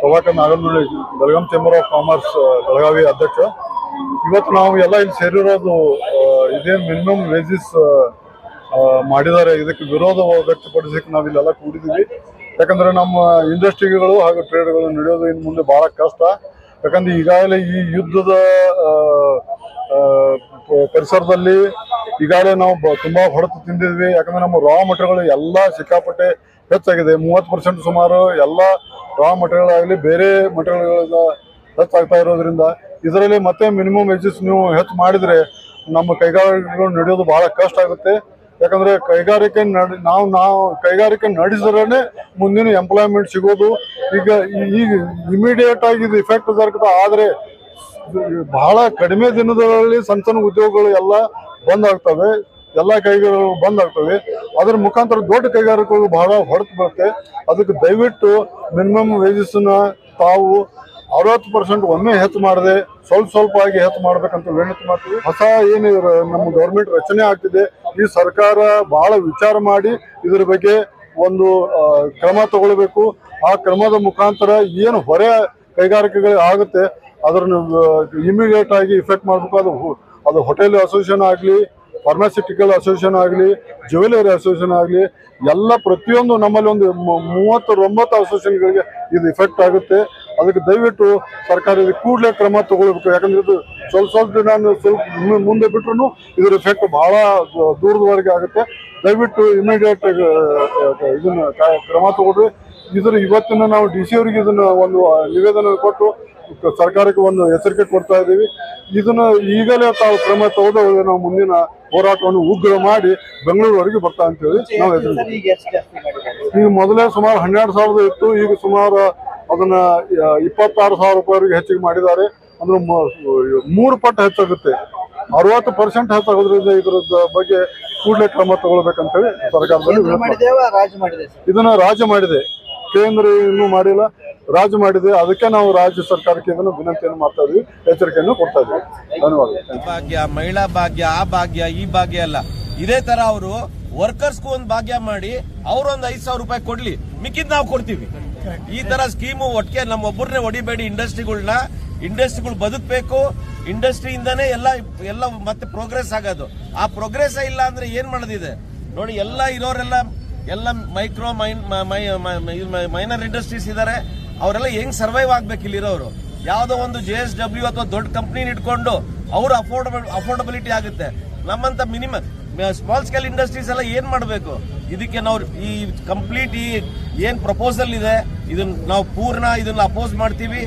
Prabhakar Naganahalli, Belgaum chamber of commerce Belagavi ಅಧ್ಯಕ್ಷ. ಇವತ್ತು ನಾವು ಎಲ್ಲ ಇಲ್ಲಿ ಸೇರಿರೋದು ಇದೇನು ಮಿನಿಮಮ್ ವೇಜಸ್ ಮಾಡಿದ್ದಾರೆ ಇದಕ್ಕೆ ವಿರೋಧ ವ್ಯಕ್ತಪಡಿಸಕ್ಕೆ ನಾವಿಲ್ಲೆಲ್ಲ ಕೂಡಿದ್ದೀವಿ. ಯಾಕಂದ್ರೆ ನಮ್ಮ ಇಂಡಸ್ಟ್ರಿಗಳು ಹಾಗೂ ಟ್ರೇಡ್ಗಳು ನಡೆಯೋದು ಇನ್ನು ಮುಂದೆ ಬಹಳ ಕಷ್ಟ. ಯಾಕಂದ್ರೆ ಈಗಾಗಲೇ ಈ ಯುದ್ಧದ ಪರಿಸರದಲ್ಲಿ ಈಗಾಗಲೇ ನಾವು ತುಂಬಾ ಹೊಡೆತು ತಿಂದಿದ್ವಿ. ಯಾಕಂದ್ರೆ ನಮ್ಮ ರಾ ಮಟೀರಿಯಲ್ಗಳು ಎಲ್ಲ ಸಿಕ್ಕಾಪಟ್ಟೆ ಹೆಚ್ಚಾಗಿದೆ. 30% ಸುಮಾರು ಎಲ್ಲ ರಾ ಮಟೀರಿಯಲ್ ಬೇರೆ ಮಟೀರಿಯಲ್ಗಳಿಂದ ಹೆಚ್ಚಾಗ್ತಾ ಇರೋದ್ರಿಂದ ಇದರಲ್ಲಿ ಮತ್ತೆ ಮಿನಿಮಮ್ ವೇಜಸ್ ನೀವು ಹೆಚ್ಚು ಮಾಡಿದ್ರೆ ನಮ್ಮ ಕೈಗಾರಿಕೆಗಳು ನಡೆಯೋದು ಬಹಳ ಕಷ್ಟ ಆಗುತ್ತೆ. ಯಾಕಂದ್ರೆ ಕೈಗಾರಿಕೆ ನಾವು ಕೈಗಾರಿಕೆ ನಡೆಸಿದ್ರೆ ಮುಂದಿನ ಎಂಪ್ಲಾಯ್ಮೆಂಟ್ ಸಿಗೋದು. ಈಗ ಇಮಿಡಿಯೇಟ್ ಆಗಿ ಇದು ಇಫೆಕ್ಟ್ ಜರುಗುತ್ತಾ, ಆದ್ರೆ ಬಹಳ ಕಡಿಮೆ ದಿನಗಳಲ್ಲಿ ಸಣ್ಣ ಉದ್ಯೋಗಗಳು ಎಲ್ಲ ಬಂದ್ ಆಗ್ತವೆ, ಎಲ್ಲ ಕೈಗಾರಿಕೆಗಳು ಬಂದ್ ಆಗ್ತವೆ. ಅದ್ರ ಮುಖಾಂತರ ದೊಡ್ಡ ಕೈಗಾರಿಕೆಗಳು ಬಹಳ ಹೊಡೆತು ಬರುತ್ತೆ. ಅದಕ್ಕೆ ದಯವಿಟ್ಟು ಮಿನಿಮಮ್ ವೇಜಸ್ ತಾವು 60% ಒಮ್ಮೆ ಹೆಚ್ಚು ಮಾಡದೆ ಸ್ವಲ್ಪ ಆಗಿ ಹೆಚ್ಚು ಮಾಡ್ಬೇಕಂತ ವಿನಂತಿ ಮಾಡ್ತೀವಿ. ಹೊಸ ಏನು ನಮ್ಮ ಗೌರ್ಮೆಂಟ್ ರಚನೆ ಆಗ್ತಿದೆ, ಈ ಸರ್ಕಾರ ಬಹಳ ವಿಚಾರ ಮಾಡಿ ಇದ್ರ ಬಗ್ಗೆ ಒಂದು ಕ್ರಮ ತಗೊಳ್ಬೇಕು. ಆ ಕ್ರಮದ ಮುಖಾಂತರ ಏನು ಹೊರೆ ಕೈಗಾರಿಕೆಗಳು ಆಗುತ್ತೆ ಅದನ್ನು ಇಮಿಡಿಯೇಟ್ ಆಗಿ ಇಫೆಕ್ಟ್ ಮಾಡಬೇಕು. ಅದು ಹೋಟೆಲ್ ಅಸೋಸಿಯೇಷನ್ ಆಗಲಿ, ಫಾರ್ಮಾಸ್ಯೂಟಿಕಲ್ ಅಸೋಸಿಯೇಷನ್ ಆಗಲಿ, ಜ್ಯುವೆಲರಿ ಅಸೋಸಿಯೇಷನ್ ಆಗಲಿ, ಎಲ್ಲ ಪ್ರತಿಯೊಂದು ನಮ್ಮಲ್ಲಿ ಒಂದು 39 ಅಸೋಸಿಯೇಷನ್ಗಳಿಗೆ ಇದು ಇಫೆಕ್ಟ್ ಆಗುತ್ತೆ. ಅದಕ್ಕೆ ದಯವಿಟ್ಟು ಸರ್ಕಾರ ಇದು ಕೂಡಲೇ ಕ್ರಮ ತಗೊಳ್ಬೇಕು. ಯಾಕಂದ್ರೆ ಇದು ಸ್ವಲ್ಪ ದಿನ ಸ್ವಲ್ಪ ಮುಂದೆ ಬಿಟ್ರು ಇದ್ರ ಇಫೆಕ್ಟ್ ಬಹಳ ದೂರದವರೆಗೆ ಆಗುತ್ತೆ. ದಯವಿಟ್ಟು ಇಮಿಡಿಯೇಟ್ ಇದನ್ನ ಕ್ರಮ ತಗೊಳ್ರಿ. ಇವತ್ತಿನ ನಾವು DC ಅವರಿಗೆ ಇದನ್ನ ಒಂದು ನಿವೇದನೆ ಕೊಟ್ಟು ಸರ್ಕಾರಕ್ಕೆ ಒಂದು ಎಚ್ಚರಿಕೆ ಕೊಡ್ತಾ ಇದ್ದೀವಿ. ಇದನ್ನ ಈಗಲೇ ತಾವು ಕ್ರಮ ತಗೊಳ್ಳೋದು ನಾವು ಮುಂದಿನ ಹೋರಾಟವನ್ನು ಉಗ್ರ ಮಾಡಿ ಬೆಂಗಳೂರುವರೆಗೆ ಬರ್ತಾ ಅಂತೇಳಿ ನಾವು ಈಗ ಮೊದಲೇ ಸುಮಾರು 12,000 ಇತ್ತು, ಈಗ ಸುಮಾರು ಅದನ್ನ 26,000 ರೂಪಾಯಿವರೆಗೆ ಹೆಚ್ಚಿಗೆ ಮಾಡಿದ್ದಾರೆ. ಅಂದ್ರೆ 3 ಪಟ್ಟು ಹೆಚ್ಚಾಗುತ್ತೆ. 60% ಹೆಚ್ಚಾಗೋದ್ರಿಂದ ಇದ್ರ ಬಗ್ಗೆ ಕೂಡಲೇ ಕ್ರಮ ತಗೊಳ್ಬೇಕಂತೇಳಿ ಸರ್ಕಾರದಲ್ಲಿ ಇದನ್ನ ರಾಜ್ಯ ಮಾಡಿದೆ, ಕೇಂದ್ರ ಇನ್ನೂ ಮಾಡಿಲ್ಲ, ರಾಜ್ಯ ಮಾಡಿದೆ. ಅದಕ್ಕೆ ನಾವು ರಾಜ್ಯ ಸರ್ಕಾರಕ್ಕೆ ಇದನ್ನು ವಿನಂತಿಯನ್ನು ಮಾಡ್ತಾ ಇದೀವಿ, ಎಚ್ಚರಿಕೆಯನ್ನು ಕೊಡ್ತಾ ಇದೀವಿ. ಧನ್ಯವಾದ. ಭಾಗ್ಯ, ಮಹಿಳಾ ಭಾಗ್ಯ, ಆ ಭಾಗ್ಯ ಈ ಭಾಗ್ಯ ಅಲ್ಲ, ಇದೇ ತರ ಅವರು ವರ್ಕರ್ಸ್ಗೂ ಒಂದು ಭಾಗ್ಯ ಮಾಡಿ ಅವ್ರೊಂದು 5,000 ರೂಪಾಯಿ ಕೊಡ್ಲಿ, ಮಿಕ್ಕಿದ್ ನಾವು ಕೊಡ್ತೀವಿ. ಈ ತರ ಸ್ಕೀಮು ಒಟ್ಟಿಗೆ ನಮ್ಮ ಒಬ್ಬರನ್ನೇ ಹೊಡಿಬೇಡಿ. ಇಂಡಸ್ಟ್ರಿಗಳು ಬದುಕಬೇಕು. ಇಂಡಸ್ಟ್ರಿಯಿಂದಾನೇ ಎಲ್ಲ ಮತ್ತೆ ಪ್ರೋಗ್ರೆಸ್ ಆಗೋದು. ಆ ಪ್ರೋಗ್ರೆಸ್ ಇಲ್ಲ ಅಂದ್ರೆ ಏನ್ ಮಾಡೋದಿದೆ ನೋಡಿ. ಎಲ್ಲ ಇರೋರೆಲ್ಲ ಎಲ್ಲ ಮೈಕ್ರೋ ಮೈನರ್ ಇಂಡಸ್ಟ್ರೀಸ್ ಇದಾರೆ. ಅವರೆಲ್ಲ ಹೆಂಗ್ ಸರ್ವೈವ್ ಆಗ್ಬೇಕು ಇಲ್ಲಿರೋರು? ಯಾವ್ದೋ ಒಂದು JSW ಅಥವಾ ದೊಡ್ಡ ಕಂಪ್ನಿ ಇಟ್ಕೊಂಡು ಅವ್ರ ಅಫೋರ್ಡಬಿಲಿಟಿ ಆಗುತ್ತೆ. ನಮ್ಮಂತ ಮಿನಿಮಮ್ ಸ್ಮಾಲ್ ಸ್ಕೇಲ್ ಇಂಡಸ್ಟ್ರೀಸ್ ಎಲ್ಲ ಏನ್ ಮಾಡಬೇಕು? ಇದಕ್ಕೆ ನಾವು ಈ ಕಂಪ್ಲೀಟ್ ಏನ್ ಪ್ರಪೋಸಲ್ ಇದೆ ಇದನ್ನ ನಾವು ಇದನ್ನ ಅಪೋಸ್ ಮಾಡ್ತೀವಿ.